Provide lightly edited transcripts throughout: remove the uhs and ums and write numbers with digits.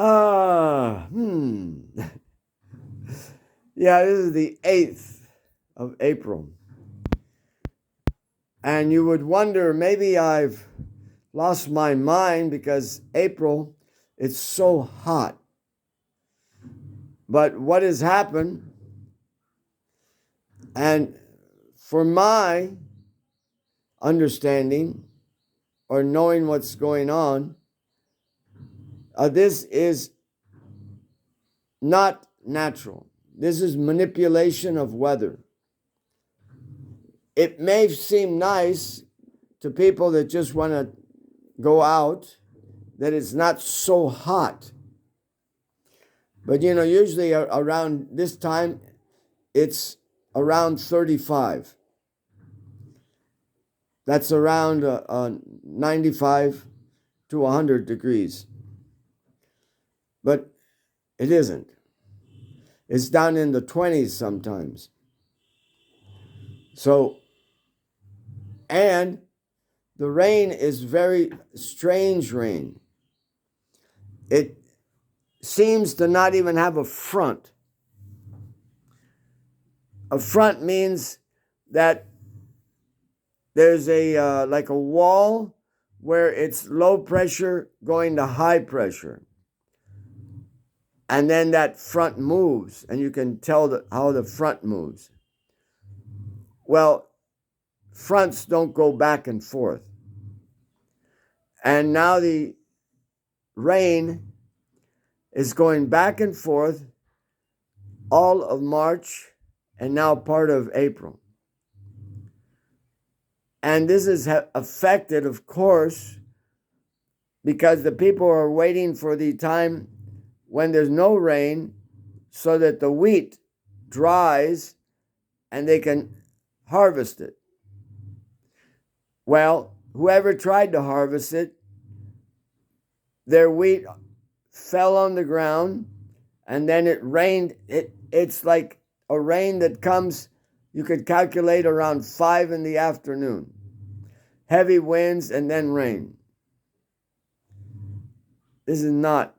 Ah, Yeah, this is the 8th of April. And you would wonder, maybe I've lost my mind because April, it's so hot. But what has happened, and for my understanding or knowing what's going on, this is not natural. This is manipulation of weather. It may seem nice to people that just want to go out that it's not so hot. But usually around this time, it's around 35. That's around 95 to 100 degrees. But it isn't. It's down in the 20s sometimes. So, and the rain is very strange rain. It seems to not even have a front. A front means that there's like a wall where it's low pressure going to high pressure. And then that front moves, and you can tell how the front moves. Well, fronts don't go back and forth. And now the rain is going back and forth all of March and now part of April. And this is affected, of course, because the people are waiting for the time when there's no rain so that the wheat dries and they can harvest it. Well, whoever tried to harvest it, their wheat fell on the ground, and then it rained. It's like a rain that comes, you could calculate around 5 in the afternoon. Heavy winds and then rain. This is not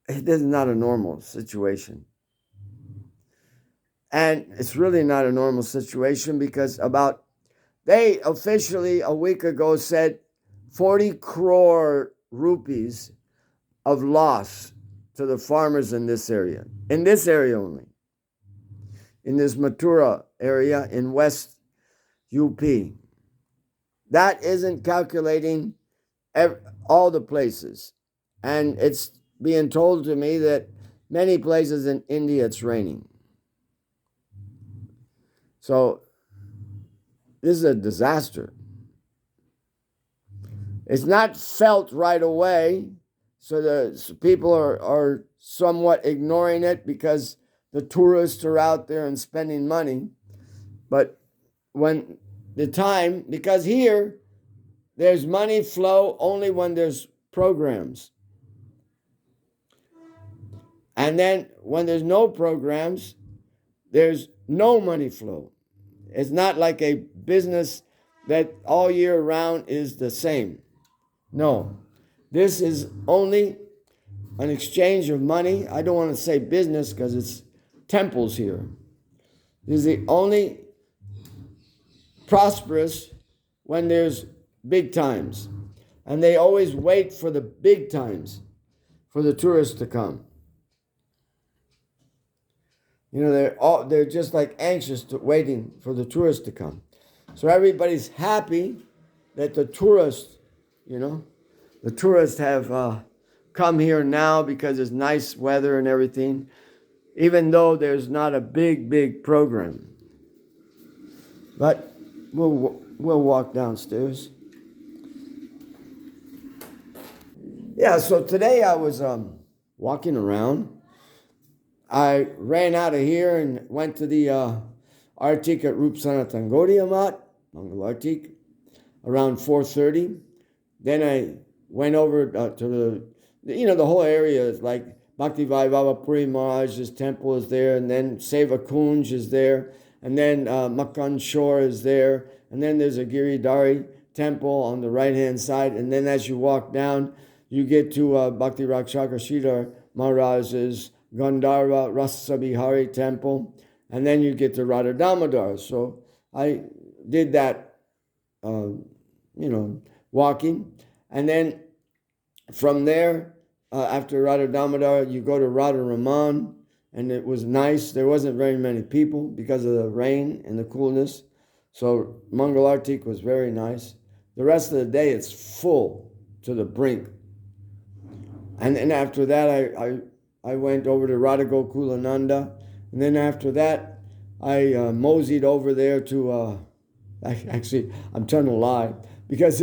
a normal situation. And it's really not a normal situation because they officially a week ago said 40 crore rupees of loss to the farmers in this area only, in this Mathura area in West UP. That isn't calculating all the places. And it's being told to me that many places in India it's raining. So this is a disaster. It's not felt right away, so the people are somewhat ignoring it because the tourists are out there and spending money. But when the time, because here there's money flow only when there's programs. And then when there's no programs, there's no money flow. It's not like a business that all year round is the same. No, this is only an exchange of money. I don't want to say business because it's temples here. This is the only prosperous when there's big times. And they always wait for the big times for the tourists to come. They're just like anxious waiting for the tourists to come. So everybody's happy that the tourists have come here now because it's nice weather and everything, even though there's not a big program. But we'll walk downstairs. Yeah, so today I was walking around. I ran out of here and went to the Artik at Rup Sanatan Gaudiya Math, Mangal Artik, around 4:30. Then I went over to the whole area is like Bhakti Vai Baba Puri Maharaj's temple is there, and then Seva Kunj is there, and then Makkan Shore is there, and then there's a Giridhari temple on the right-hand side, and then as you walk down, you get to Bhakti Rakshaka Sridhar Maharaj's Gandharva Rasa Bihari temple, and then you get to Radha Damodar. So I did that, walking. And then from there, after Radha Damodar, you go to Radha Raman, and it was nice. There wasn't very many people because of the rain and the coolness. So Mangalartik was very nice. The rest of the day, it's full to the brink. And then after that, I went over to Radha Gokulananda. And then after that, I moseyed over there to, actually, I'm telling a lie, because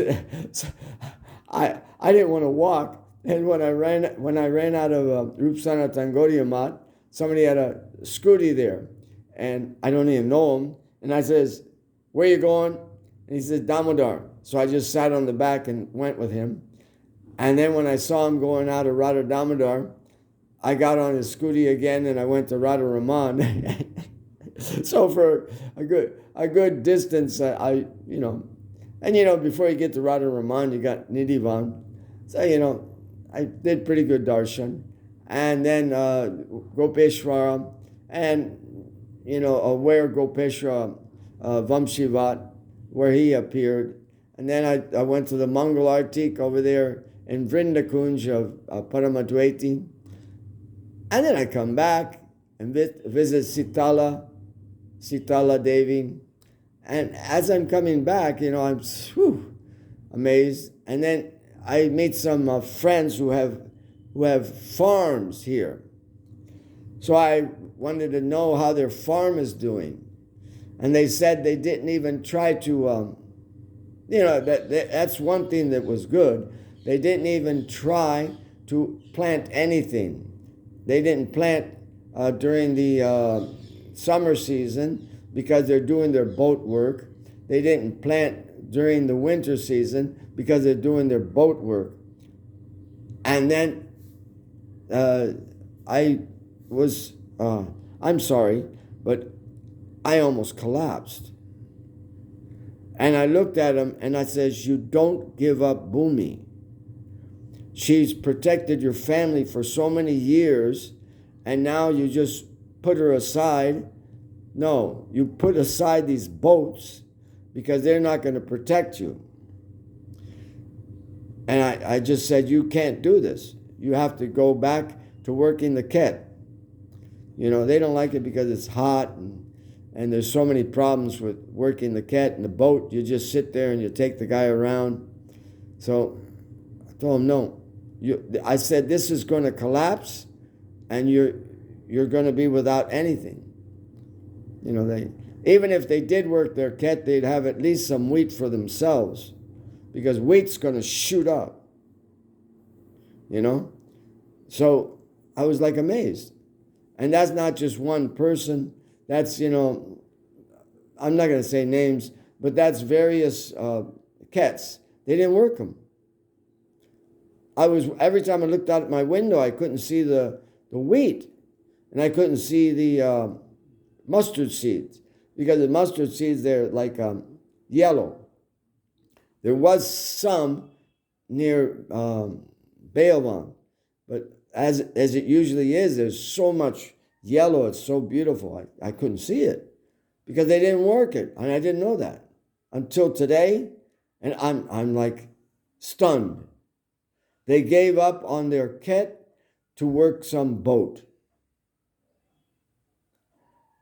I didn't want to walk. And when I ran out of Rupsana Tangodia Mat, somebody had a scooty there. And I don't even know him. And I says, "Where you going?" And he says, "Damodar." So I just sat on the back and went with him. And then when I saw him going out of Radha Damodar, I got on his scooty again and I went to Radha Raman. So for a good distance, and before you get to Radha Raman, you got Nidhivan. So, I did pretty good darshan. And then Gopeshwara, and, where Gopeshwara Vamshivat, where he appeared. And then I went to the Mangal Artik over there in Vrindakunj of Paramadwaiti. And then I come back and visit Sitala Devi. And as I'm coming back, I'm amazed. And then I meet some friends who have farms here. So I wanted to know how their farm is doing. And they said they didn't even try to, that's one thing that was good. They didn't even try to plant anything. They didn't plant during the summer season because they're doing their boat work. They didn't plant during the winter season because they're doing their boat work. And then I'm sorry, but I almost collapsed. And I looked at him and I says, "You don't give up Bhumi. She's protected your family for so many years, and now you just put her aside. No, you put aside these boats because they're not going to protect you." And I just said, "You can't do this. You have to go back to working the ket." They don't like it because it's hot and there's so many problems with working the ket and the boat. You just sit there and you take the guy around. So I told him, "No. I said, this is going to collapse and you're going to be without anything." Even if they did work their ket, they'd have at least some wheat for themselves, because wheat's going to shoot up. So I was like amazed. And that's not just one person. That's, I'm not going to say names, but that's various kets. They didn't work them. Every time I looked out at my window, I couldn't see the wheat, and I couldn't see the mustard seeds, because the mustard seeds, they're like yellow. There was some near Beelwan, but as it usually is, there's so much yellow. It's so beautiful. I couldn't see it because they didn't work it, and I didn't know that until today, and I'm like stunned. They gave up on their ket to work some boat.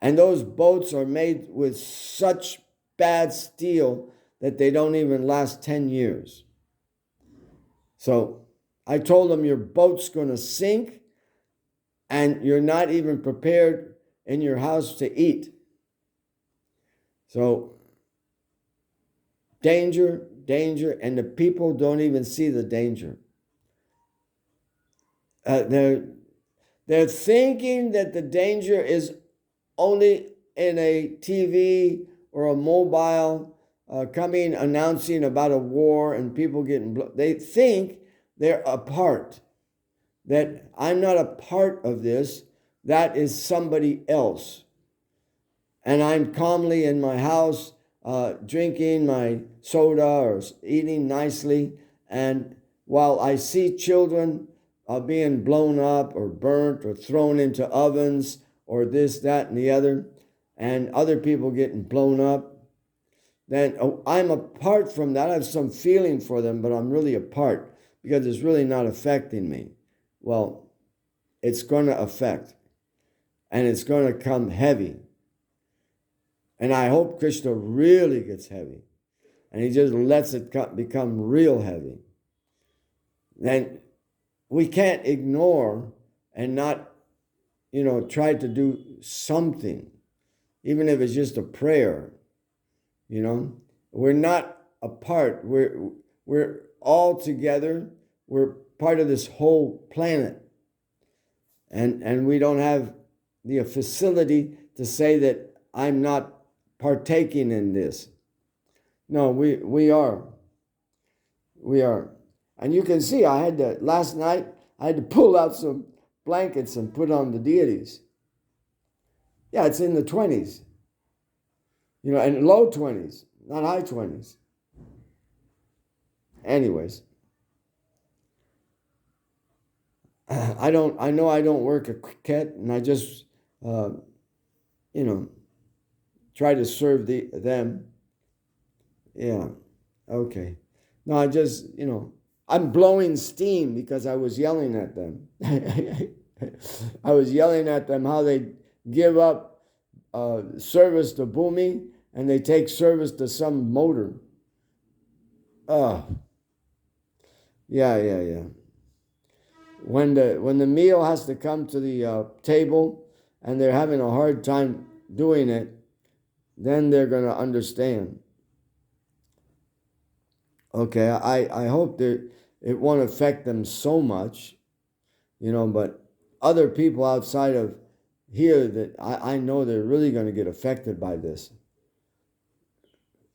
And those boats are made with such bad steel that they don't even last 10 years. So I told them, your boat's going to sink and you're not even prepared in your house to eat. So danger, and the people don't even see the danger. They're thinking that the danger is only in a TV or a mobile coming announcing about a war and people getting they think they're a part, that I'm not a part of this, that is somebody else. And I'm calmly in my house drinking my soda or eating nicely, and while I see children being blown up or burnt or thrown into ovens or this, that, and the other, and other people getting blown up, then I'm apart from that. I have some feeling for them, but I'm really apart because it's really not affecting me. Well, it's going to affect, and it's going to come heavy. And I hope Krishna really gets heavy, and he just lets it become real heavy. Then we can't ignore and not, try to do something, even if it's just a prayer. We're not apart. We're all together. We're part of this whole planet. And we don't have the facility to say that I'm not partaking in this. No, we are. We are. And you can see last night, I had to pull out some blankets and put on the deities. Yeah, it's in the 20s. And low 20s, not high 20s. Anyways, I know I don't work a ket, and I just, try to serve them. Yeah, okay. No, I just, I'm blowing steam because I was yelling at them. I was yelling at them how they give up service to Bhumi and they take service to some motor. Oh, yeah. When the meal has to come to the table and they're having a hard time doing it, then they're going to understand. Okay, I hope that it won't affect them so much, but other people outside of here that I know they're really going to get affected by this.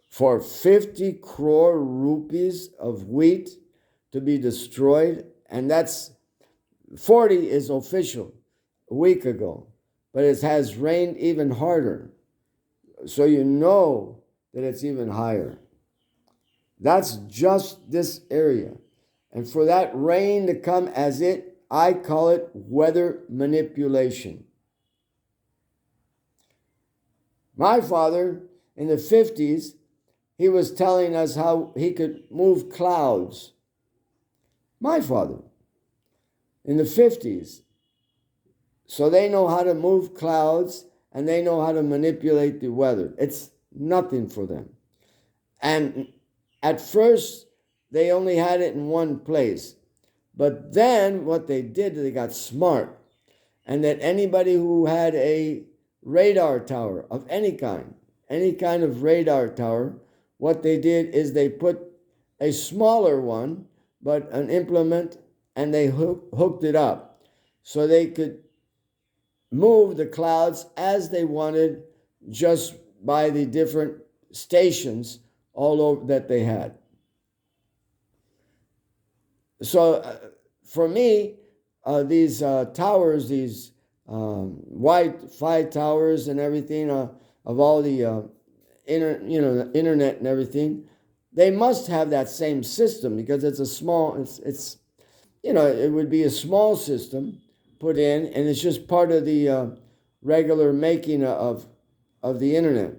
For 50 crore rupees of wheat to be destroyed, and that's 40 is official a week ago, but it has rained even harder. So you know that it's even higher. That's just this area. And for that rain to come I call it weather manipulation. My father, in the 50s, he was telling us how he could move clouds. My father, in the 50s. So they know how to move clouds and they know how to manipulate the weather. It's nothing for them. And at first, they only had it in one place. But then what they did, they got smart. And that anybody who had a radar tower of any kind of radar tower, what they did is they put a smaller one, but an implement, and they hooked it up. So they could move the clouds as they wanted just by the different stations all over that they had. So for me, these towers, these Wi-Fi towers and everything of all the internet and everything, they must have that same system because it's a small. It would be a small system put in, and it's just part of the regular making of the internet.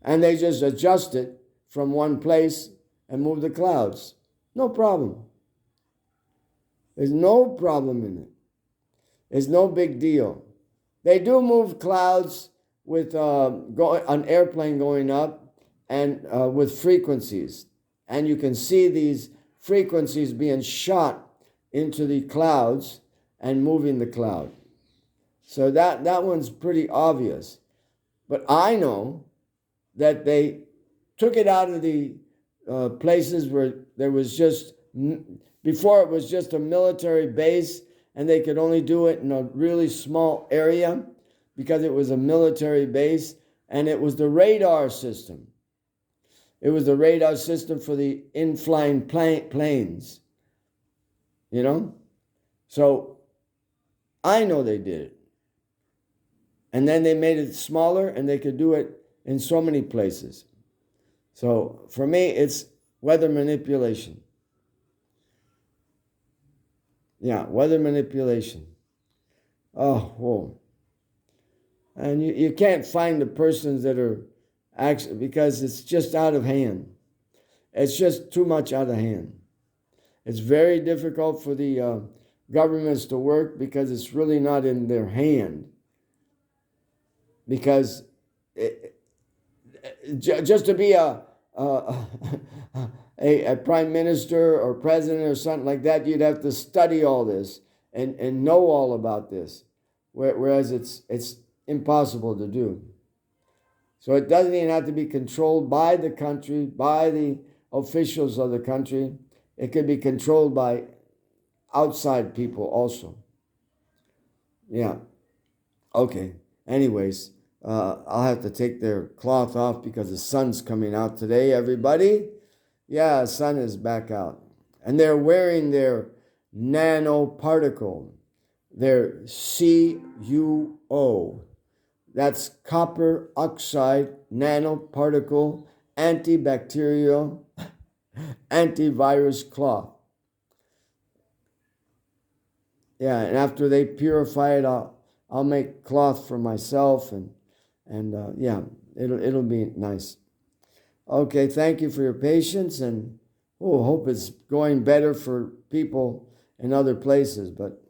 And they just adjust it from one place and move the clouds. No problem. There's no problem in it. It's no big deal. They do move clouds with an airplane going up and with frequencies. And you can see these frequencies being shot into the clouds and moving the cloud. So that one's pretty obvious. But I know that they took it out of the places where there was just, before it was just a military base and they could only do it in a really small area because it was a military base, and it was the radar system. It was the radar system for the in-flying planes, So I know they did it. And then they made it smaller and they could do it in so many places. So for me, it's weather manipulation. Yeah, weather manipulation. Oh, whoa. And you can't find the persons that are actually, because it's just out of hand. It's just too much out of hand. It's very difficult for the governments to work because it's really not in their hand. Because just to be a, a prime minister or president or something like that, you'd have to study all this and know all about this. Whereas it's impossible to do. So it doesn't even have to be controlled by the country, by the officials of the country. It could be controlled by outside people also. Yeah. Okay. Anyways, I'll have to take their cloth off because the sun's coming out today, everybody. Yeah, the sun is back out. And they're wearing their nanoparticle, their CuO. That's copper oxide nanoparticle antibacterial antivirus cloth. Yeah, and after they purify it, I'll make cloth for myself, and yeah, it'll be nice. Okay, thank you for your patience, and hope it's going better for people in other places, but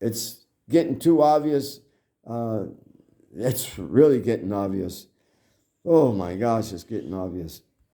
it's getting too obvious. It's really getting obvious. Oh my gosh, it's getting obvious.